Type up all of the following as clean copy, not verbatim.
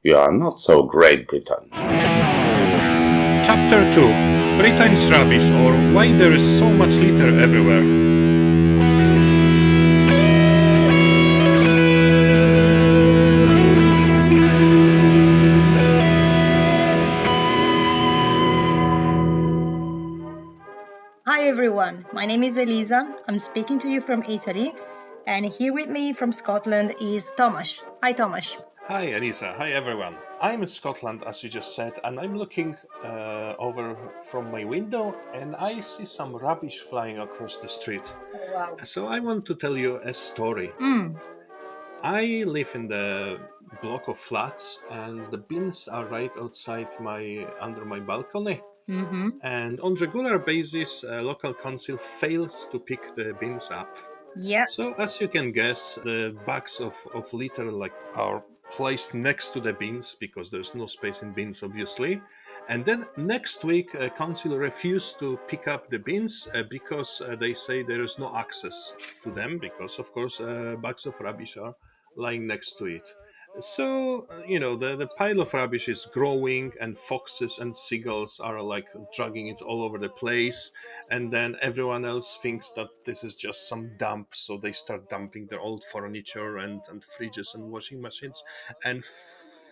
You are not so great, Briton. Chapter 2: Britons rubbish, or why there is so much litter everywhere. Hi everyone, my name is Elisa. I'm speaking to you from Italy, and here with me from Scotland is Tomasz. Hi Tomasz. Hi Elisa, hi everyone. I'm in Scotland, as you just said, and I'm looking over from my window and I see some rubbish flying across the street. Oh wow. So I want to tell you a story. Mm. I live in the block of flats and the bins are right outside under my balcony. Mm-hmm. And on regular basis, local council fails to pick the bins up. Yeah. So, as you can guess, the bags of litter are placed next to the bins because there's no space in bins, obviously. And then next week, council refused to pick up the bins because they say there is no access to them because, of course, bags of rubbish are lying next to it. So, the pile of rubbish is growing, and foxes and seagulls are like dragging it all over the place, and then everyone else thinks that this is just some dump, so they start dumping their old furniture and fridges and washing machines. And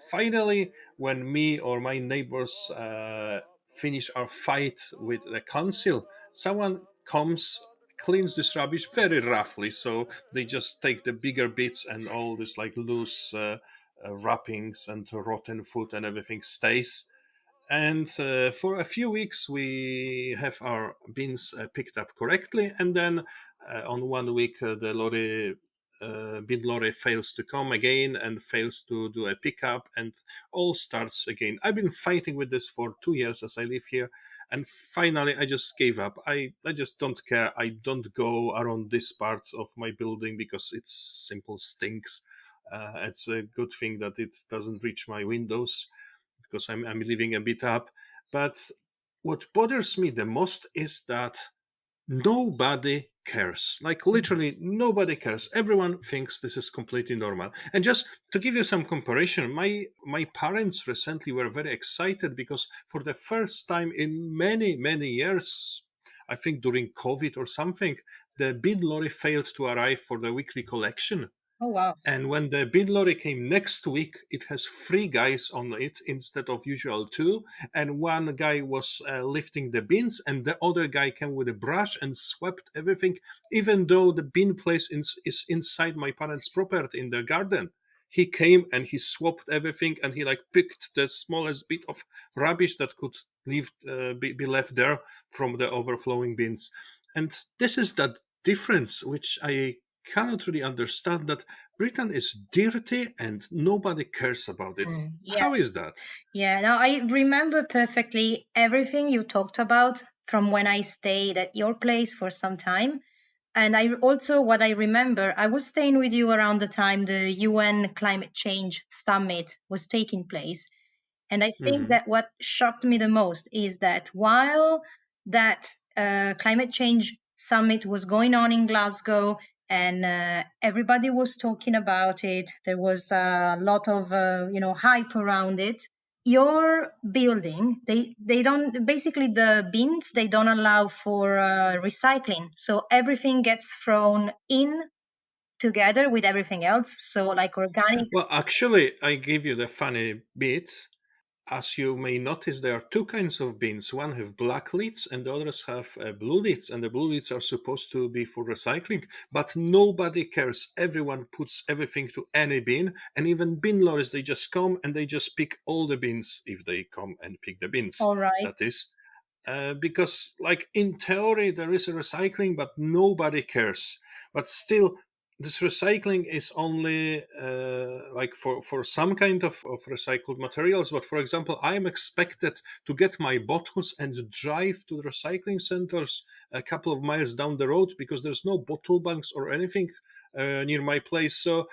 finally, when me or my neighbors finish our fight with the council, someone comes, cleans this rubbish very roughly, so they just take the bigger bits and all this like loose wrappings and rotten food and everything stays. And for a few weeks, we have our bins picked up correctly. And then on 1 week, the bin lorry fails to come again and fails to do a pickup, and all starts again. I've been fighting with this for 2 years as I live here. And finally, I just gave up. I just don't care. I don't go around this part of my building because it simple stinks. It's a good thing that it doesn't reach my windows because I'm living a bit up. But what bothers me the most is that nobody cares. Like literally nobody cares. Everyone thinks this is completely normal. And just to give you some comparison, my parents recently were very excited because for the first time in many years, I think during COVID or something, the bin lorry failed to arrive for the weekly collection. Oh wow. And when the bin lorry came next week, it has three guys on it instead of usual two. And one guy was lifting the bins, and the other guy came with a brush and swept everything, even though the bin place is inside my parents' property in their garden. He came and he swapped everything, and he like picked the smallest bit of rubbish that could be left there from the overflowing bins. And this is that difference which I cannot really understand, that Britain is dirty and nobody cares about it. Yeah. How is that? Yeah. Now I remember perfectly everything you talked about from when I stayed at your place for some time. And I also, what I remember, I was staying with you around the time the UN climate change summit was taking place. And I think Hmm. that what shocked me the most is that while that climate change summit was going on in Glasgow and everybody was talking about it, there was a lot of hype around it. Your building, they don't, basically the bins, they don't allow for recycling, so everything gets thrown in together with everything else. So like organic. Well, actually, I give you the funny bit. As you may notice, there are two kinds of bins. One have black lids and the others have blue lids. And the blue lids are supposed to be for recycling, but nobody cares. Everyone puts everything to any bin. And even bin lorries, they just come and they just pick all the bins if they come and pick the bins. All right. That is. Because, like, in theory, there is a recycling, but nobody cares. But still, this recycling is only like for some kind of recycled materials. But for example, I am expected to get my bottles and drive to the recycling centers a couple of miles down the road because there's no bottle banks or anything near my place. So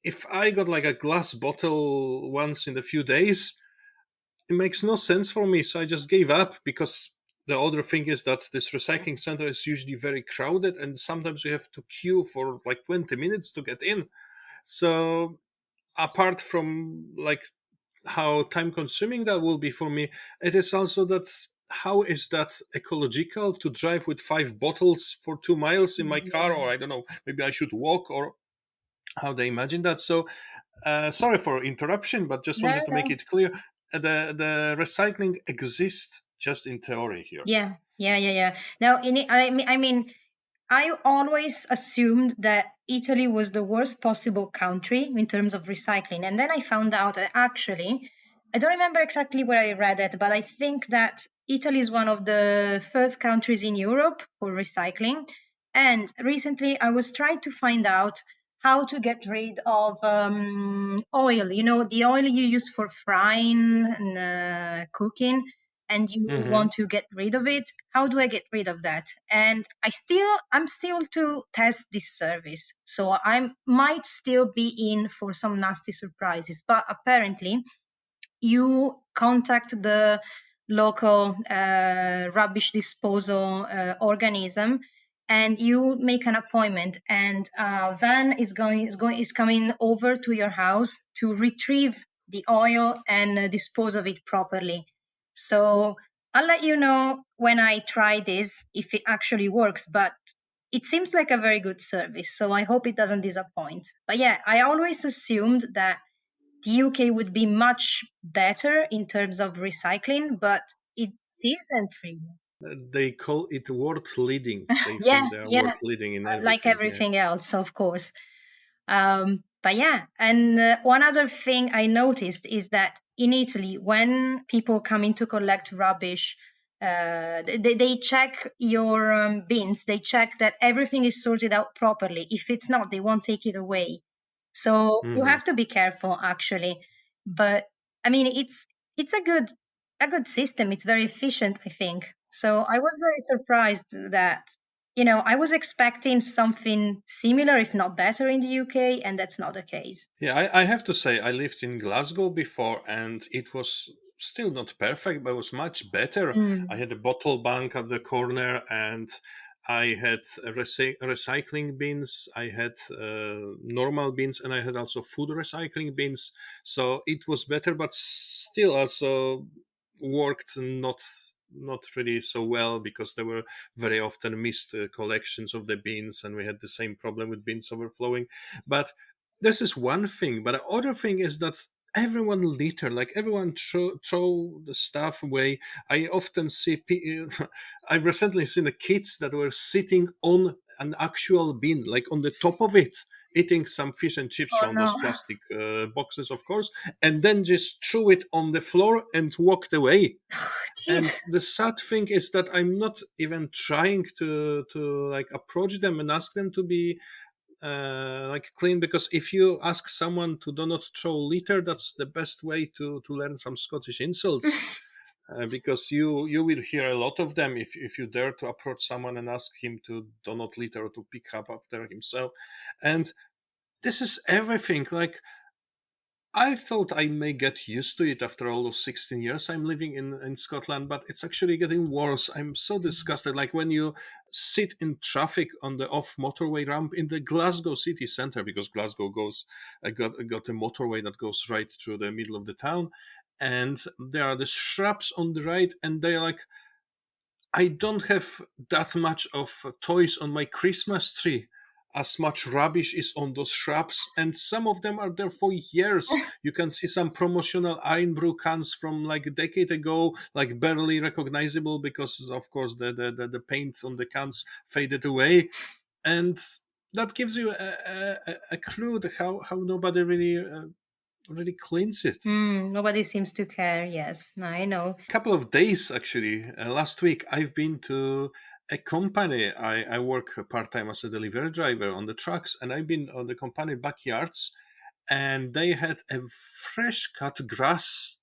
if I got like a glass bottle once in a few days, it makes no sense for me. So I just gave up because the other thing is that this recycling center is usually very crowded and sometimes you have to queue for like 20 minutes to get in. So apart from like how time consuming that will be for me. It is also that how is that ecological to drive with 5 bottles for 2 miles in my car, Yeah. or I don't know, maybe I should walk, or how they imagine that. So sorry for interruption, but just No, wanted to make no. it clear, the recycling exists just in theory here. Yeah, yeah, yeah, yeah. Now, I always assumed that Italy was the worst possible country in terms of recycling. And then I found out that actually, I don't remember exactly where I read it, but I think that Italy is one of the first countries in Europe for recycling. And recently I was trying to find out how to get rid of oil, the oil you use for frying and cooking, and you Hmm. want to get rid of it. How do I get rid of that? And I'm still to test this service, so I might still be in for some nasty surprises, but apparently you contact the local rubbish disposal organism, and you make an appointment, and a van is coming over to your house to retrieve the oil and dispose of it properly. So I'll let you know when I try this if it actually works, but it seems like a very good service, so I hope it doesn't disappoint. But yeah, I always assumed that the UK would be much better in terms of recycling, but it isn't really. They call it world leading. They Yeah, think they are yeah, world leading in like everything. Yeah. everything else, of course. But yeah, and one other thing I noticed is that in Italy, when people come in to collect rubbish, they check your bins, they check that everything is sorted out properly. If it's not, they won't take it away. So you Hmm. have to be careful, actually. But I mean, it's a good system. It's very efficient, I think. So I was very surprised that I was expecting something similar, if not better, in the UK, and that's not the case. Yeah, I have to say, I lived in Glasgow before, and it was still not perfect, but it was much better. I Mm. had a bottle bank at the corner, and I had recycling bins, I had normal bins, and I had also food recycling bins. So it was better, but still also worked not really so well, because there were very often missed collections of the bins, and we had the same problem with bins overflowing. But this is one thing, but the other thing is that everyone litter, like everyone throw the stuff away. I often see I've recently seen the kids that were sitting on an actual bin, like on the top of it, eating some fish and chips Oh from no. those plastic boxes, of course, and then just threw it on the floor and walked away. And Jeez. the sad thing is that I'm not even trying to like approach them and ask them to be like clean, because if you ask someone to do not throw litter, that's the best way to learn some Scottish insults, because you will hear a lot of them if you dare to approach someone and ask him to do not litter or to pick up after himself. And this is everything. Like, I thought I may get used to it after all those 16 years I'm living in Scotland, but it's actually getting worse. I'm so disgusted. Like when you sit in traffic on the off motorway ramp in the Glasgow city centre, because Glasgow got a motorway that goes right through the middle of the town, and there are the shrubs on the right, and they're like, I don't have that much of toys on my Christmas tree. As much rubbish is on those shrubs, and some of them are there for years. You can see some promotional iron brew cans from like a decade ago, like barely recognizable because, of course, the paint on the cans faded away, and that gives you a clue to how nobody really cleans it. Nobody seems to care. Yes, I know. Couple of days actually, last week I've been to a company. I work part-time as a delivery driver on the trucks, and I've been on the company backyards, and they had a fresh cut grass,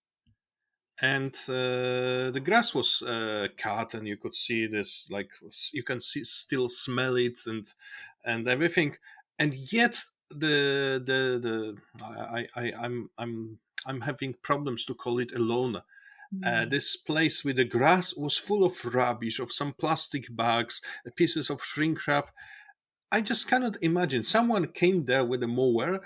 and the grass was cut, and you could see this, like you can see, still smell it, and everything. And yet the I'm having problems to call it alone. Mm. This place with the grass was full of rubbish, of some plastic bags, pieces of shrink wrap. I just cannot imagine someone came there with a mower,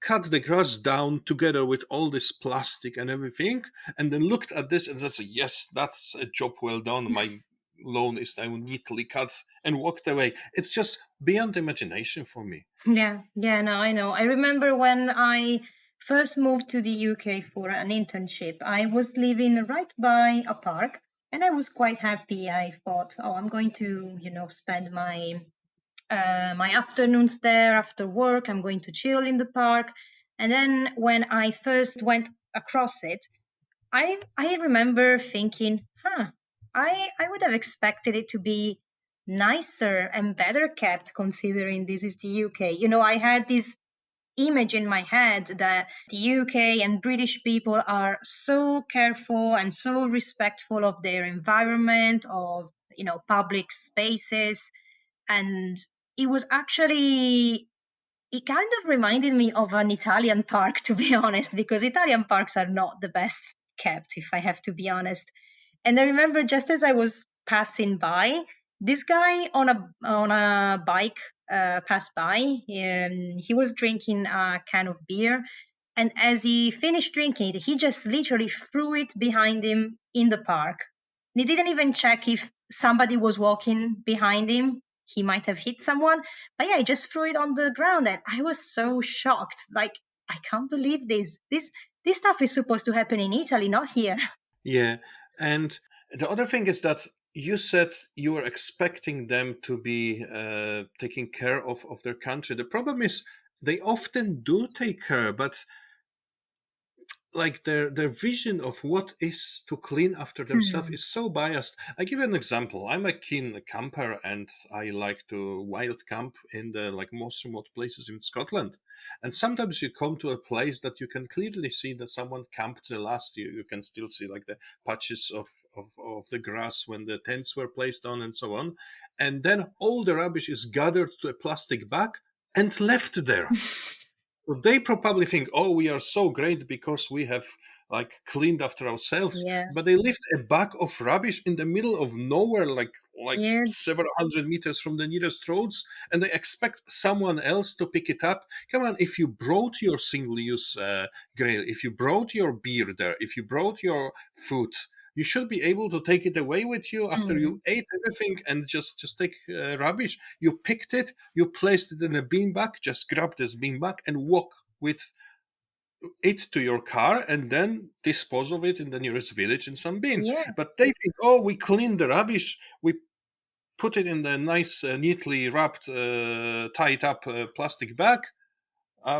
cut the grass down together with all this plastic and everything, and then looked at this and says, "Yes, that's a job well done. My lawn is now neatly cut," and walked away. It's just beyond imagination for me. Yeah, yeah, no, I know. I remember when I first moved to the UK for an internship, I was living right by a park and I was quite happy. I thought, oh, I'm going to, spend my afternoons there after work. I'm going to chill in the park. And then when I first went across it, I remember thinking, I would have expected it to be nicer and better kept considering this is the UK. I had this image in my head that the UK and British people are so careful and so respectful of their environment, of public spaces, and it was actually it kind of reminded me of an Italian park, to be honest, because Italian parks are not the best kept, if I have to be honest. And I remember just as I was passing by, this guy on a bike passed by. He was drinking a can of beer, and as he finished drinking it, he just literally threw it behind him in the park. He didn't even check if somebody was walking behind him. He might have hit someone, but yeah, he just threw it on the ground, and I was so shocked. Like, I can't believe this. This stuff is supposed to happen in Italy, not here. Yeah, and the other thing is that you said you were expecting them to be taking care of their country. The problem is they often do take care, but like their vision of what is to clean after themselves Hmm. is so biased. I give you an example. I'm a keen camper and I like to wild camp in the like most remote places in Scotland. And sometimes you come to a place that you can clearly see that someone camped the last year. You can still see like the patches of the grass when the tents were placed on and so on. And then all the rubbish is gathered to a plastic bag and left there. So they probably think, "Oh, we are so great because we have like cleaned after ourselves." Yeah, But they left a bag of rubbish in the middle of nowhere, like yeah. several hundred meters from the nearest roads, and they expect someone else to pick it up. Come on, if you brought your single-use grill, if you brought your beer there, if you brought your food, you should be able to take it away with you after Hmm. you ate everything and just take rubbish. You picked it, you placed it in a beanbag, just grab this beanbag and walk with it to your car and then dispose of it in the nearest village in some bin. Yeah. But they think, oh, we cleaned the rubbish, we put it in the nice, neatly wrapped, tied up plastic bag.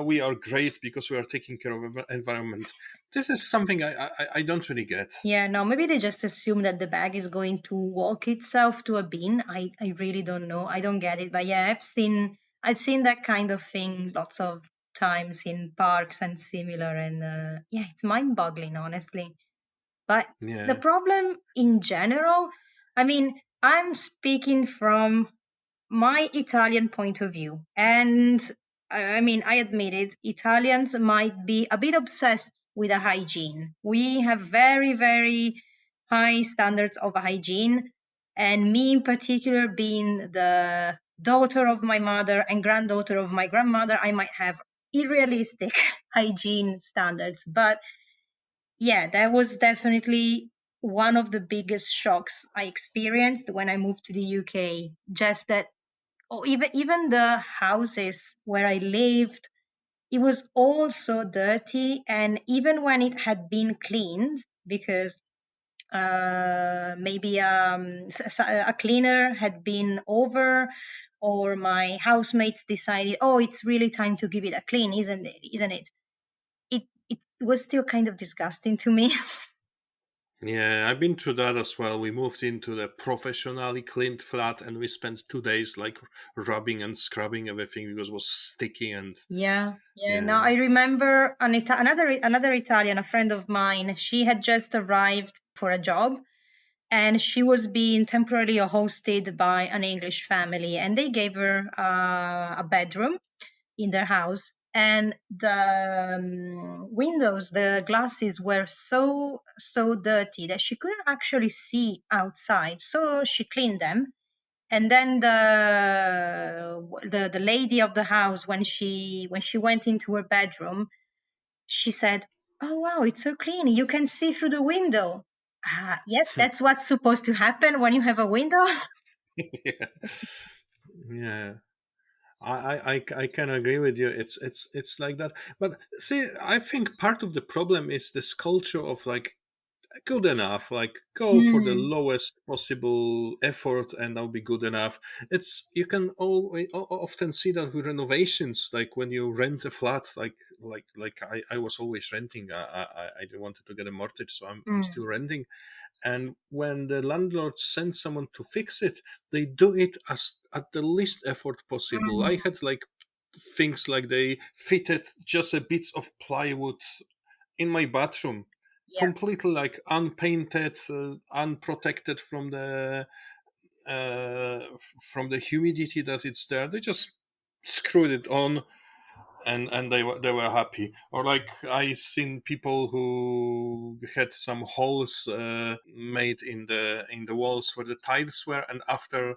We are great because we are taking care of environment. This is something I don't really get. Yeah, no, maybe they just assume that the bag is going to walk itself to a bin. I really don't know. I don't get it. But yeah, I've seen that kind of thing lots of times in parks and similar, and yeah, it's mind-boggling, honestly. But the Yeah. problem in general, I mean, I'm speaking from my Italian point of view. And I mean, I admit it, Italians might be a bit obsessed with a hygiene. We have very, very high standards of hygiene. And me in particular, being the daughter of my mother and granddaughter of my grandmother, I might have unrealistic hygiene standards. But yeah, that was definitely one of the biggest shocks I experienced when I moved to the UK. Just that, oh, even the houses where I lived, it was all so dirty. And even when it had been cleaned, because maybe a cleaner had been over, or my housemates decided, oh, it's really time to give it a clean, isn't it? It was still kind of disgusting to me. Yeah, I've been through that as well. We moved into the professionally cleaned flat and we spent 2 days like rubbing and scrubbing everything because it was sticky and Yeah, yeah. yeah. Now I remember another Italian, a friend of mine. She had just arrived for a job, and she was being temporarily hosted by an English family, and they gave her a bedroom in their house. And the windows, the glasses were so dirty that she couldn't actually see outside. So she cleaned them, And then the lady of the house, when she went into her bedroom, she said, "Oh wow, it's so clean. You can see through the window." Yes, that's what's supposed to happen when you have a window. Yeah. Yeah. I can agree with you. It's like that. But see, I think part of the problem is this culture of like good enough, like go for the Mm, lowest possible effort and I'll be good enough. It's you can always often see that with renovations, like when you rent a flat, I was always renting. I wanted to get a mortgage, so I'm mm, still renting. And when the landlord sends someone to fix it, they do it as at the least effort possible. I mm. had like things like they fitted just a bits of plywood in my bathroom, Yeah, completely like unpainted, unprotected from the humidity that it's there. They just screwed it on, and they were happy. Or like I seen people who had some holes made in the walls where the tiles were, and after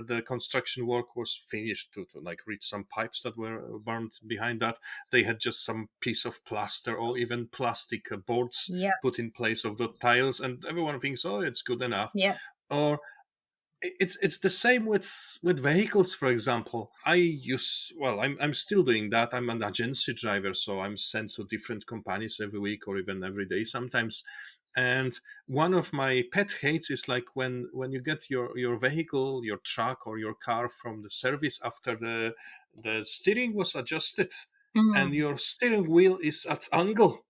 the construction work was finished to like reach some pipes that were burned behind that, they had just some piece of plaster or even plastic boards yeah, put in place of the tiles, and everyone thinks, oh, it's good enough. yeah. Or it's the same with vehicles, for example. I'm still doing that. I'm an agency driver, so I'm sent to different companies every week or even every day sometimes. And one of my pet hates is like when you get your vehicle, your truck or your car from the service after the steering was adjusted and Mm, your steering wheel is at angle,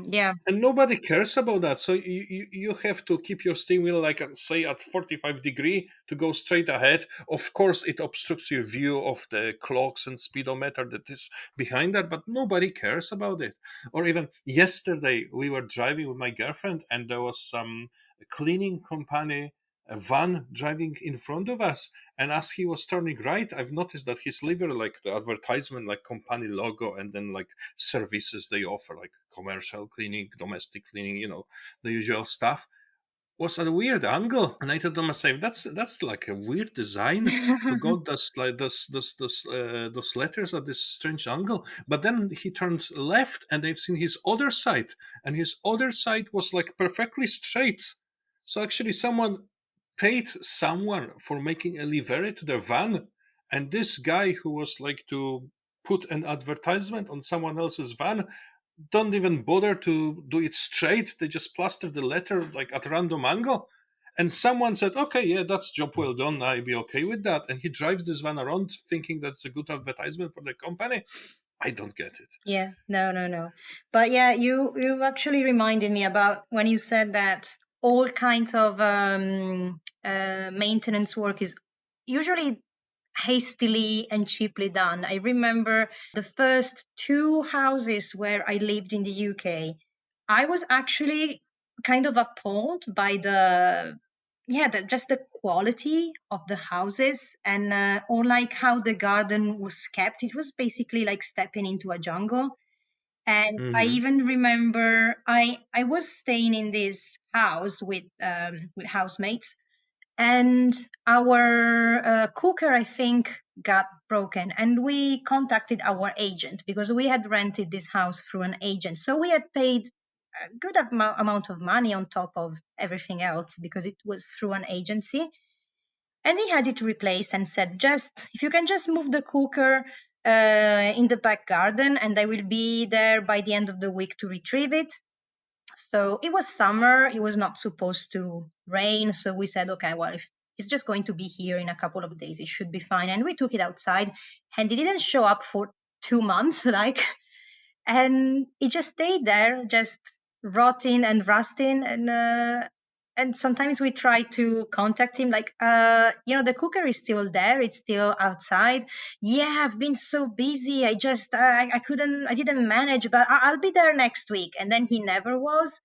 yeah, and nobody cares about that. So you have to keep your steering wheel like say at 45 degree to go straight ahead. Of course it obstructs your view of the clocks and speedometer that is behind that, but nobody cares about it. Or even yesterday we were driving with my girlfriend and there was some cleaning company, a van driving in front of us, and as he was turning right, I've noticed that his liver, like the advertisement, like company logo, and then like services they offer, like commercial cleaning, domestic cleaning, the usual stuff, was at a weird angle. And I told myself, that's like a weird design to go those like those letters at this strange angle. But then he turned left, and they've seen his other side, and his other side was like perfectly straight. So actually, someone paid someone for making a livery to their van, and this guy who was like to put an advertisement on someone else's van don't even bother to do it straight. They just plaster the letter like at random angle. And someone said, okay, yeah, that's job well done. I'd be okay with that. And he drives this van around thinking that's a good advertisement for the company. I don't get it. yeah. No, no, no. But yeah, you actually reminded me about when you said that all kinds of maintenance work is usually hastily and cheaply done. I remember the first two houses where I lived in the UK. I was actually kind of appalled by just the quality of the houses, and or like how the garden was kept. It was basically like stepping into a jungle. And I Hmm. even remember I was staying in this house with housemates, and our cooker, I think, got broken, and we contacted our agent because we had rented this house through an agent, so we had paid a good amount of money on top of everything else because it was through an agency. And he had it replaced and said, just if you can just move the cooker in the back garden, and I will be there by the end of the week to retrieve it. So it was summer, it was not supposed to rain. So we said, okay, well, if it's just going to be here in a couple of days, it should be fine. And we took it outside, and it didn't show up for 2 months, like, and it just stayed there, just rotting and rusting. And sometimes we try to contact him, like, the cooker is still there, it's still outside. Yeah, I've been so busy, I couldn't, I didn't manage, but I'll be there next week. And then he never was.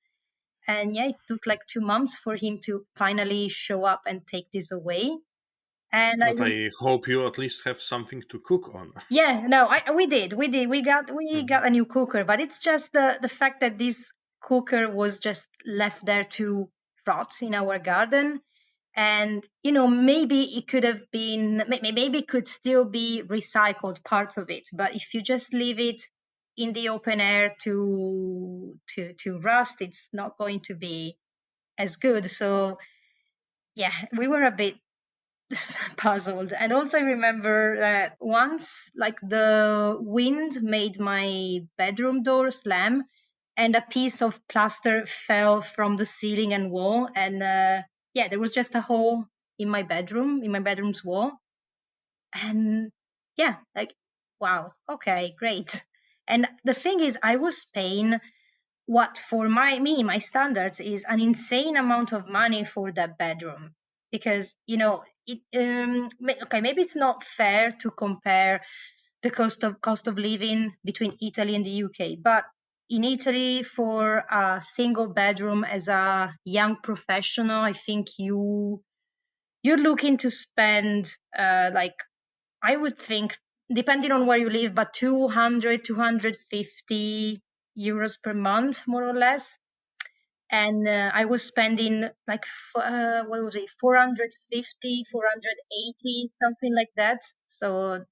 And yeah, it took like 2 months for him to finally show up and take this away. And I But I hope you at least have something to cook on. Yeah, no, we did, we got a new cooker, but it's just the fact that this cooker was just left there to rot in our garden. And maybe it could have been, maybe it could still be recycled, parts of it, but if you just leave it in the open air to rust, it's not going to be as good. So yeah, we were a bit puzzled. And also I remember that once, like, the wind made my bedroom door slam, and a piece of plaster fell from the ceiling and wall, and yeah, there was just a hole in my bedroom's wall. And yeah, like, wow, okay, great. And the thing is, I was paying what, for my standards, is an insane amount of money for that bedroom. Because it, okay, maybe it's not fair to compare the cost of living between Italy and the UK, but in Italy, for a single bedroom as a young professional, I think you're looking to spend, like, I would think, depending on where you live, but 200, 250 euros per month, more or less. And I was spending, like, what was it, 450, 480, something like that. So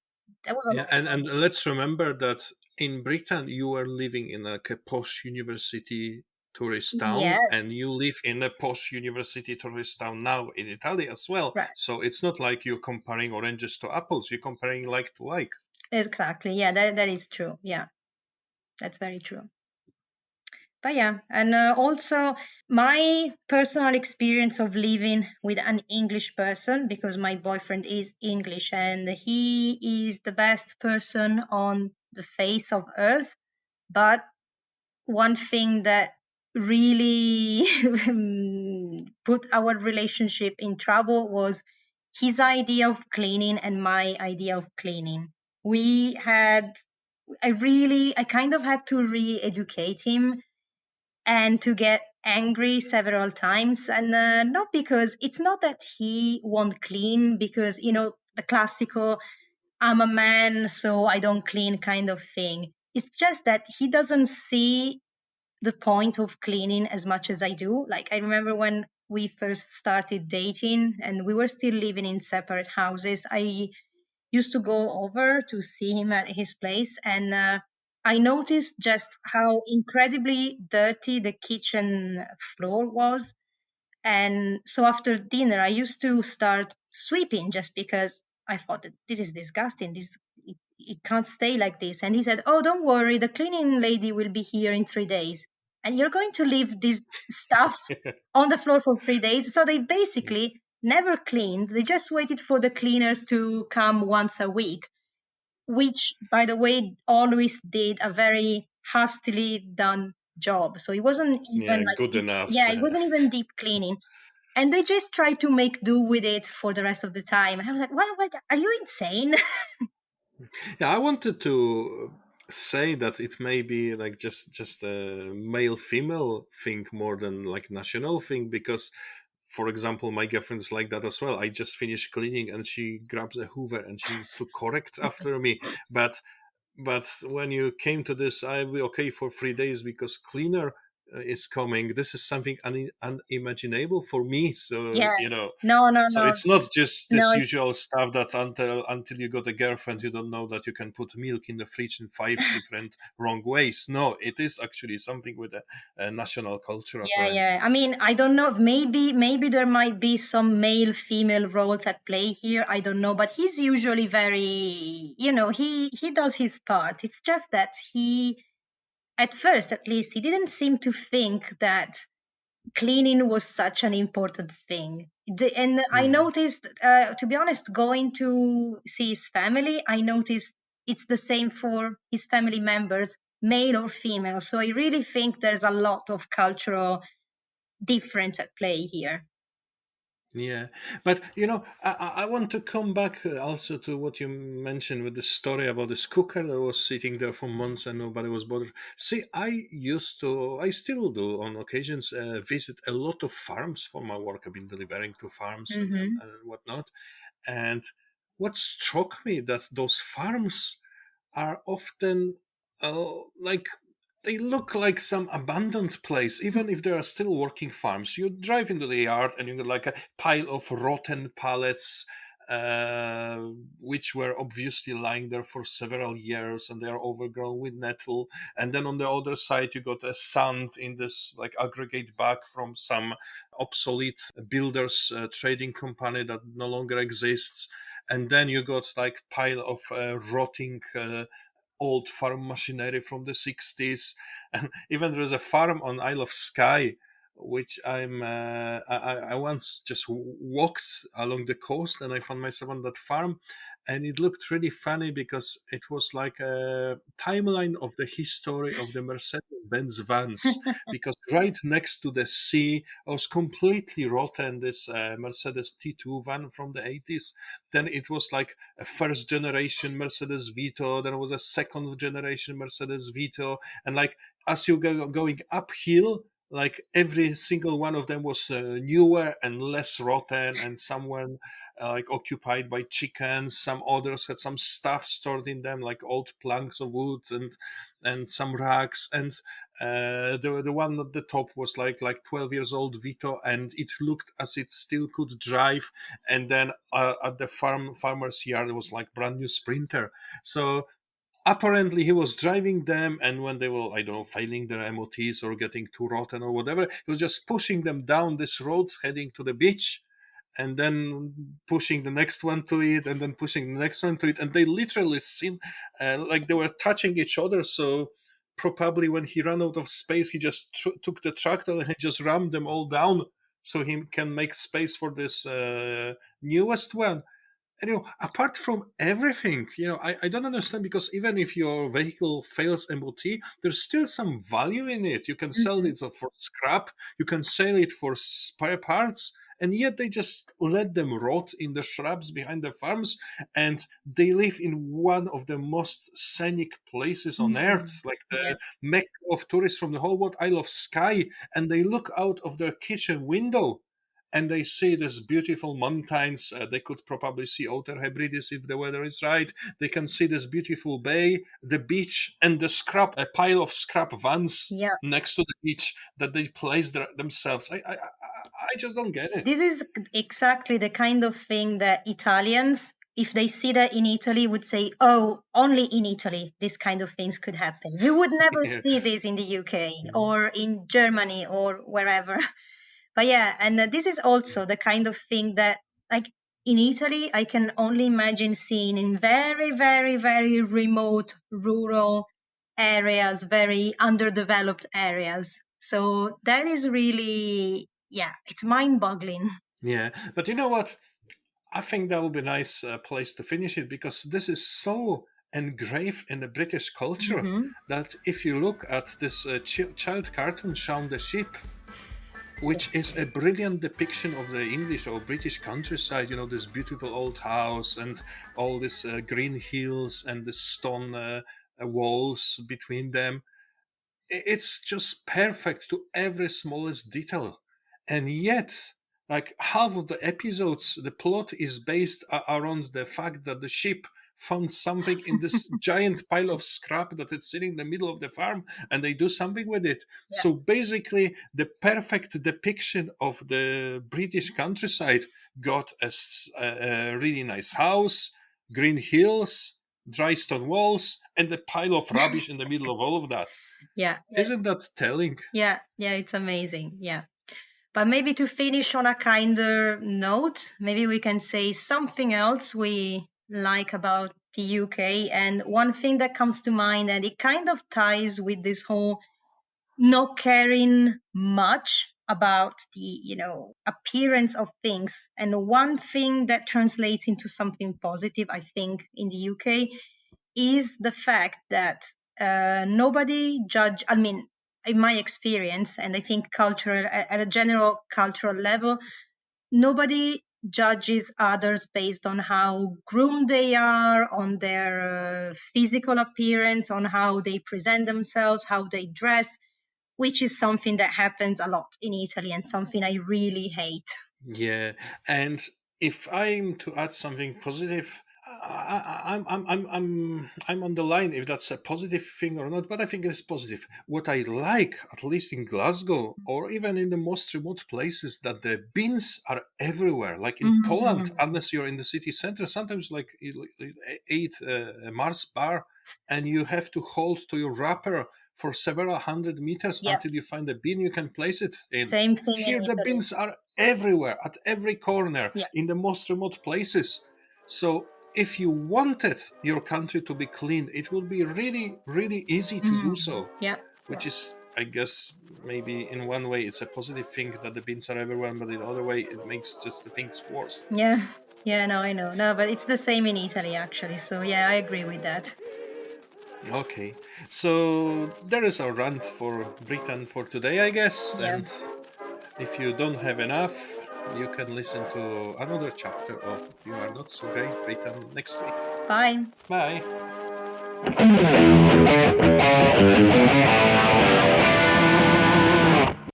that was a Yeah, lot of and money. let's remember that in Britain you are living in like a posh university tourist town, and Yes, you live in a posh university tourist town now in Italy as well. right. So it's not like you're comparing oranges to apples; you're comparing like to like. Exactly. Yeah, that is true. Yeah, that's very true. But yeah, and also my personal experience of living with an English person, because my boyfriend is English and he is the best person on the face of earth. But one thing that really put our relationship in trouble was his idea of cleaning and my idea of cleaning. We had, I kind of had to re-educate him and to get angry several times. And not because, it's not that he won't clean, because the classical I'm a man so I don't clean kind of thing. It's just that he doesn't see the point of cleaning as much as I do. Like, I remember when we first started dating and we were still living in separate houses, I used to go over to see him at his place, and I noticed just how incredibly dirty the kitchen floor was. And so after dinner, I used to start sweeping, just because I thought that this is disgusting. It can't stay like this. And he said, "Oh, don't worry, the cleaning lady will be here in 3 days, and you're going to leave this stuff on the floor for 3 days." So they basically never cleaned. They just waited for the cleaners to come once a week, which, by the way, always did a very hastily done job. So it wasn't even Yeah, like good deep, enough. yeah, it wasn't even deep cleaning. And they just tried to make do with it for the rest of the time. And I was like, what are you insane? Yeah, I wanted to say that it may be like just a male female thing more than like national thing, because for example my girlfriend is like that as well. I just finished cleaning and she grabs a hoover and she needs to correct after me. But when you came to this, I'll be okay for 3 days because cleaner is coming. This is something unimaginable for me. So Yeah. No, no, so no. it's not just No, this it's usual stuff that until you got a girlfriend, you don't know that you can put milk in the fridge in five different wrong ways. No, it is actually something with a national culture yeah, apparently. yeah. I mean, I don't know. Maybe there might be some male female roles at play here. I don't know, but he's usually very, he does his part. It's just that he, at first at least, he didn't seem to think that cleaning was such an important thing. And I Mm. noticed, to be honest, going to see his family, I noticed it's the same for his family members, male or female. So I really think there's a lot of cultural difference at play here. Yeah, but I want to come back also to what you mentioned with the story about this cooker that was sitting there for months and nobody was bothered. See, I still do on occasions visit a lot of farms for my work. I've been delivering to farms Hmm. and whatnot. And what struck me that those farms are often like they look like some abandoned place, even if there are still working farms. You drive into the yard and you get like a pile of rotten pallets, uh, which were obviously lying there for several years and they are overgrown with nettle. And then on the other side, you got a sand in this like aggregate bag from some obsolete builders trading company that no longer exists. And then you got like pile of rotting old farm machinery from the 60s. And even there's a farm on Isle of Skye which I once just walked along the coast and I found myself on that farm, and it looked really funny because it was like a timeline of the history of the Mercedes-Benz vans, because right next to the sea was completely rotten, this Mercedes T2 van from the 80s. Then it was like a first generation Mercedes Vito, then it was a second generation Mercedes Vito, and like as you go going uphill, like every single one of them was newer and less rotten, and some were like occupied by chickens, some others had some stuff stored in them like old planks of wood and some rags, and the one at the top was like 12 years old Vito, and it looked as it still could drive. And then at the farmer's yard it was like brand new Sprinter. So apparently he was driving them, and when they were, I don't know, failing their MOTs or getting too rotten or whatever, he was just pushing them down this road heading to the beach, and then pushing the next one to it, and then pushing the next one to it, and they literally seemed like they were touching each other. So probably when he ran out of space, he just took the tractor and he just rammed them all down so he can make space for this newest one. And apart from everything, I don't understand, because even if your vehicle fails MOT, there's still some value in it. You can sell Mhm. it for scrap, you can sell it for spare parts, and yet they just let them rot in the shrubs behind the farms. And they live in one of the most scenic places on earth, Mm. like Yeah. the mecca of tourists from the whole world, Isle of Skye, and they look out of their kitchen window and they see these beautiful mountains. They could probably see otter hebrides if the weather is right. They can see this beautiful bay, the beach, and the scrap, a pile of scrap vans Yeah. next to the beach that they place themselves. I just don't get it. This is exactly the kind of thing that Italians, if they see that in Italy, would say, oh, only in Italy this kind of things could happen. You would never Yeah. see this in the UK or in Germany or wherever. But yeah, and this is also the kind of thing that, like, in Italy, I can only imagine seeing in very, very, very remote rural areas, very underdeveloped areas. So that is really, yeah, it's mind boggling. Yeah, but you know what? I think that would be a nice place to finish it, because this is so engraved in the British culture Hmm. that if you look at this child cartoon, Shaun the Sheep, which is a brilliant depiction of the English or British countryside. This beautiful old house and all these green hills and the stone walls between them. It's just perfect to every smallest detail. And yet, like half of the episodes, the plot is based around the fact that the sheep found something in this giant pile of scrap that is sitting in the middle of the farm, and they do something with it. Yeah. So basically, the perfect depiction of the British countryside got a really nice house, green hills, dry stone walls, and a pile of rubbish in the middle of all of that. Yeah. Isn't that telling? Yeah. Yeah. It's amazing. Yeah. But maybe to finish on a kinder note, maybe we can say something else we like about the UK. And one thing that comes to mind, and it kind of ties with this whole not caring much about the, appearance of things. And one thing that translates into something positive, I think, in the UK is the fact that nobody judge. I mean, in my experience, and I think cultural at a general cultural level, nobody judges others based on how groomed they are, on their physical appearance, on how they present themselves, how they dress, which is something that happens a lot in Italy and something I really hate. Yeah. And if I'm to add something positive, I'm on the line if that's a positive thing or not, but I think it's positive. What I like, at least in Glasgow or even in the most remote places, that the bins are everywhere. Like in Poland, Mhm. unless you're in the city center, sometimes like you eat a Mars bar and you have to hold to your wrapper for several hundred meters Yeah, until you find a bin you can place it in. same thing in Here, the Italy. bins are everywhere, at every corner, Yeah. in the most remote places. So if you wanted your country to be clean, it would be really, really easy to do Mhm. so, Yeah. which is, I guess, maybe in one way it's a positive thing that the bins are everywhere, but in the other way it makes just the things worse. Yeah. Yeah, no, I know. No, but it's the same in Italy actually. So yeah, I agree with that. Okay, so there is our rant for Britain for today, I guess, Yeah. and if you don't have enough, you can listen to another chapter of You Are Not So Great Britain next week. Bye. Bye.